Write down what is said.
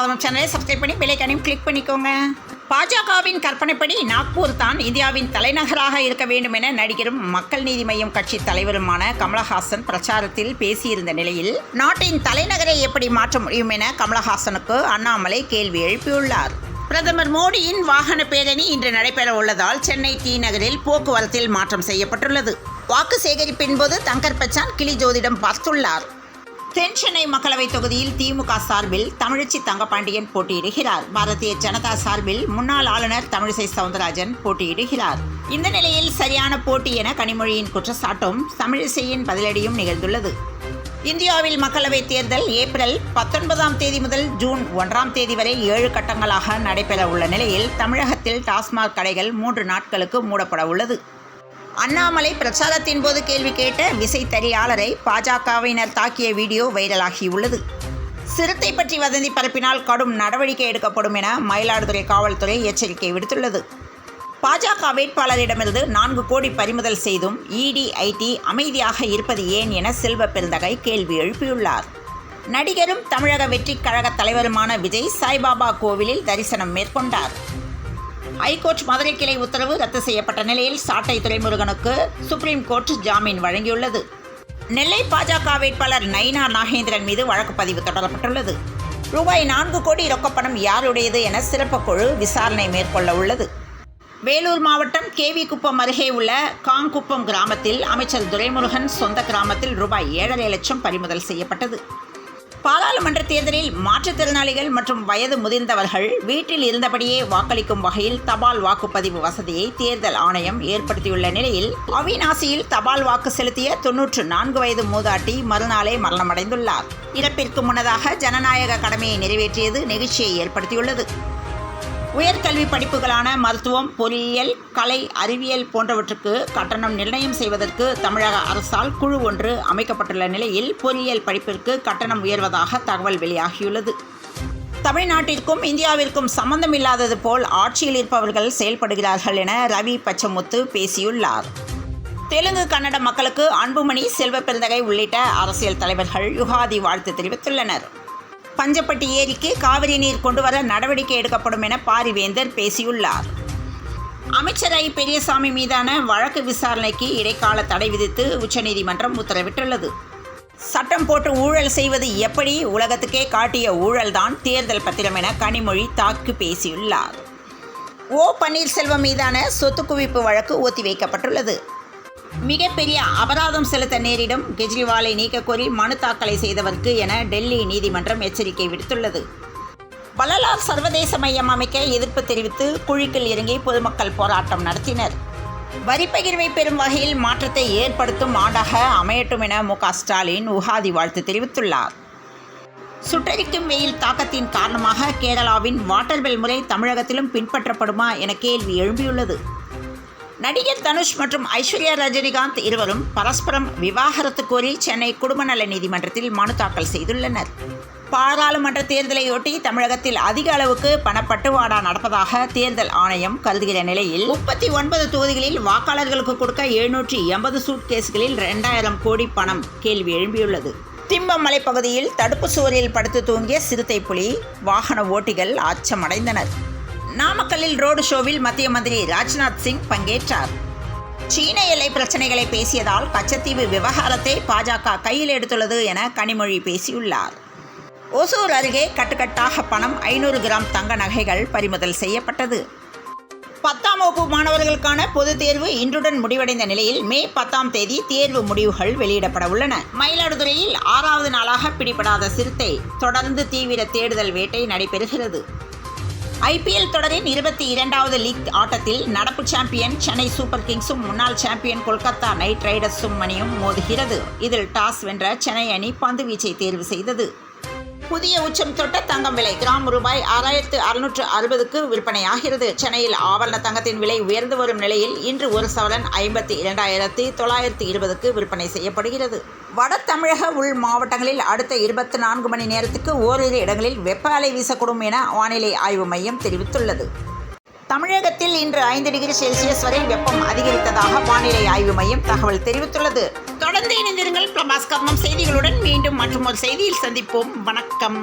பிரபாஸ்கரம் சேனலை சப்ஸ்கிரைப் பண்ணி bell ஐகானையும் click பண்ணிக்கோங்க. பாஜகவின் கற்பனைப்படி நாக்பூர் தான் இந்தியாவின் தலைநகராக இருக்க வேண்டும் என நடிகரும் மக்கள் நீதி மய்யம் கட்சி தலைவருமான கமலஹாசன் பிரச்சாரத்தில் பேசியிருந்த நிலையில், நாட்டின் தலைநகரை எப்படி மாற்ற முடியும் என கமலஹாசனுக்கு அண்ணாமலை கேள்வி எழுப்பியுள்ளார். பிரதமர் மோடியின் வாகன பேரணி இன்று நடைபெற உள்ளதால் சென்னை டி நகரில் போக்குவரத்தில் மாற்றம் செய்யப்பட்டுள்ளது. வாக்கு சேகரிப்பின் போது தங்கர் பச்சான் கிளி ஜோதிடம் பார்த்துள்ளார். தென் சென்னை மக்களவைத் தொகுதியில் திமுக சார்பில் தமிழச்சி தங்கபாண்டியன் போட்டியிடுகிறார். பாரதிய ஜனதா சார்பில் முன்னாள் ஆளுநர் தமிழிசை சவுந்தரராஜன் போட்டியிடுகிறார். இந்த நிலையில் சரியான போட்டி என கனிமொழியின் குற்றச்சாட்டும் தமிழிசையின் பதிலடியும் நிகழ்ந்துள்ளது. இந்தியாவில் மக்களவைத் தேர்தல் ஏப்ரல் 19ஆம் தேதி முதல் ஜூன் 1ஆம் தேதி வரை 7 கட்டங்களாக நடைபெற உள்ள நிலையில் தமிழகத்தில் டாஸ்மாக் கடைகள் 3 நாட்களுக்கு மூடப்பட உள்ளது. அண்ணாமலை பிரச்சாரத்தின் போது கேள்வி கேட்ட விசைத்தறியாளரை பாஜகவினர் தாக்கிய வீடியோ வைரலாகியுள்ளது. சிறுத்தை பற்றி வதந்தி பரப்பினால் கடும் நடவடிக்கை எடுக்கப்படும் என மயிலாடுதுறை காவல்துறை எச்சரிக்கை விடுத்துள்ளது. பாஜக வேட்பாளரிடமிருந்து 4 கோடி பறிமுதல் செய்தும் இடி ஐடி அமைதியாக இருப்பது ஏன் என செல்வ பெருந்தகை கேள்வி எழுப்பியுள்ளார். நடிகரும் தமிழக வெற்றிக் கழக தலைவருமான விஜய் சாய்பாபா கோவிலில் தரிசனம் மேற்கொண்டார். ஐகோர்ட் மதுரை கிளை உத்தரவு ரத்து செய்யப்பட்ட நிலையில் சாட்டை துரைமுருகனுக்கு சுப்ரீம் கோர்ட் ஜாமீன் வழங்கியுள்ளது. நெல்லை பாஜக வேட்பாளர் நயினா நாகேந்திரன் மீது வழக்கு பதிவு தொடரப்பட்டுள்ளது. ரூபாய் 4 கோடி ரொக்கப்பணம் யாருடையது என சிறப்பு குழு விசாரணை மேற்கொள்ள உள்ளது. வேலூர் மாவட்டம் கேவி குப்பம் அருகே உள்ள காங்குப்பம் கிராமத்தில் அமைச்சர் துரைமுருகன் சொந்த கிராமத்தில் ரூபாய் 7.5 லட்சம் பறிமுதல் செய்யப்பட்டது. பாராளுமன்ற தேர்தலில் மாற்றுத்திறனாளிகள் மற்றும் வயது முதிர்ந்தவர்கள் வீட்டில் இருந்தபடியே வாக்களிக்கும் வகையில் தபால் வாக்குப்பதிவு வசதியை தேர்தல் ஆணையம் ஏற்படுத்தியுள்ள நிலையில், அவிநாசியில் தபால் வாக்கு செலுத்திய 94 வயது மூதாட்டி மறுநாளே மரணமடைந்துள்ளார். இறப்பிற்கு முன்னதாக ஜனநாயக கடமையை நிறைவேற்றியது நெகிழ்ச்சியை ஏற்படுத்தியுள்ளது. உயர்கல்வி படிப்புகளான மருத்துவம், பொறியியல், கலை, அறிவியல் போன்றவற்றுக்கு கட்டணம் நிர்ணயம் செய்வதற்கு தமிழக அரசால் குழு ஒன்று அமைக்கப்பட்டுள்ள நிலையில் பொறியியல் படிப்பிற்கு கட்டணம் உயர்வதாக தகவல் வெளியாகியுள்ளது. தமிழ்நாட்டிற்கும் இந்தியாவிற்கும் சம்பந்தமில்லாதது போல் ஆட்சியில் இருப்பவர்கள் செயல்படுகிறார்கள் என ரவி பச்சமுத்து பேசியுள்ளார். தெலுங்கு கன்னட மக்களுக்கு அன்புமணி, செல்வ பெருந்தகை உள்ளிட்ட அரசியல் தலைவர்கள் யுகாதி வாழ்த்து தெரிவித்துள்ளனர். பஞ்சப்பட்டி ஏரிக்கு காவிரி நீர் கொண்டுவர நடவடிக்கை எடுக்கப்படும் என பாரிவேந்தர் பேசியுள்ளார். அமைச்சர் ஐ. பெரியசாமி மீதான வழக்கு விசாரணைக்கு இடைக்கால தடை விதித்து உச்சநீதிமன்றம் உத்தரவிட்டுள்ளது. சட்டம் போட்டு ஊழல் செய்வது எப்படி, உலகத்துக்கே காட்டிய ஊழல்தான் தேர்தல் பத்திரம் என கனிமொழி தாக்கி பேசியுள்ளார். ஓ. பன்னீர்செல்வம் மீதான சொத்து குவிப்பு வழக்கு ஒத்திவைக்கப்பட்டுள்ளது. மிகப்பெரிய அபராதம் செலுத்த நேரிடும் கெஜ்ரிவாலை நீக்கக்கோரி மனு தாக்கலை செய்தவருக்கு என டெல்லி நீதிமன்றம் எச்சரிக்கை விடுத்துள்ளது. வள்ளலார் சர்வதேச மையம் அமைக்க எதிர்ப்பு தெரிவித்து குழிக்குள் இறங்கி பொதுமக்கள் போராட்டம் நடத்தினர். வரிப்பகிர்வை பெறும் வகையில் மாற்றத்தை ஏற்படுத்தும் ஆண்டாக அமையட்டும் என மு.க. ஸ்டாலின் உகாதி வாழ்த்து தெரிவித்துள்ளார். சுட்டெரிக்கும் வெயில் தாக்கத்தின் காரணமாக கேரளாவின் வாட்டர் பெல் முறை தமிழகத்திலும் பின்பற்றப்படுமா என கேள்வி எழும்பியுள்ளது. நடிகர் தனுஷ் மற்றும் ஐஸ்வர்யா ரஜினிகாந்த் இருவரும் பரஸ்பரம் விவாகரத்து கோரி சென்னை குடும்ப நல நீதிமன்றத்தில் மனு தாக்கல் செய்துள்ளனர். பாராளுமன்ற தேர்தலையொட்டி தமிழகத்தில் அதிக அளவுக்கு பணப்பட்டுவாடா நடப்பதாக தேர்தல் ஆணையம் கருதுகிற நிலையில் 39 தொகுதிகளில் வாக்காளர்களுக்கு கொடுக்க 780 சூட்கேஸ்களில் 2000 கோடி பணம் கேள்வி எழும்பியுள்ளது. திம்பம் மலைப்பகுதியில் தடுப்பு சுவரில் படுத்து தூங்கிய சிறுத்தை புலி, வாகன ஓட்டிகள் அச்சமடைந்தனர். நாமக்கல்லில் ரோடு ஷோவில் மத்திய மந்திரி ராஜ்நாத் சிங் பங்கேற்றார். சீன எல்லை பிரச்சனைகளை பேசியதால் கச்சத்தீவு விவகாரத்தை பாஜக கையில் எடுத்துள்ளது என கனிமொழி பேசியுள்ளார். ஒசூர் அருகே கட்டுக்கட்டாக பணம், 500 கிராம் தங்க நகைகள் பறிமுதல் செய்யப்பட்டது. 10ஆம் வகுப்பு மாணவர்களுக்கான பொதுத் தேர்வு இன்றுடன் முடிவடைந்த நிலையில் மே 10ஆம் தேதி தேர்வு முடிவுகள் வெளியிடப்பட உள்ளன. மயிலாடுதுறையில் 6வது நாளாக பிடிபடாத சிறுத்தை, தொடர்ந்து தீவிர தேடுதல் வேட்டை நடைபெறுகிறது. ஐபிஎல் தொடரின் 22வது லீக் ஆட்டத்தில் நடப்பு சாம்பியன் சென்னை சூப்பர் கிங்ஸும் முன்னாள் சாம்பியன் கொல்கத்தா நைட் ரைடர்ஸும் அணியும் மோதுகிறது. இதில் டாஸ் வென்ற சென்னை அணி பந்து வீச்சை தேர்வு செய்தது. புதிய உச்சம் தொட்ட தங்கம் விலை கிராம் ரூபாய் 6660க்கு விற்பனையாகிறது. சென்னையில் ஆபரண தங்கத்தின் விலை உயர்ந்து வரும் நிலையில் இன்று ஒரு சவரன் 52,920க்கு விற்பனை செய்யப்படுகிறது. வட தமிழக உள் மாவட்டங்களில் அடுத்த 24 மணி நேரத்துக்கு ஓரிரு இடங்களில் வெப்ப அலை வீசக்கூடும் என வானிலை ஆய்வு மையம் தெரிவித்துள்ளது. தமிழகத்தில் இன்று 5 டிகிரி செல்சியஸ் வரை வெப்பம் அதிகரித்ததாக வானிலை ஆய்வு மையம் தகவல் தெரிவித்துள்ளது. தொடர்ந்து இணைந்திருங்கள் பிரபாஸ்கரம் செய்திகளுடன். மீண்டும் மற்றும் ஒரு செய்தியில் சந்திப்போம். வணக்கம்.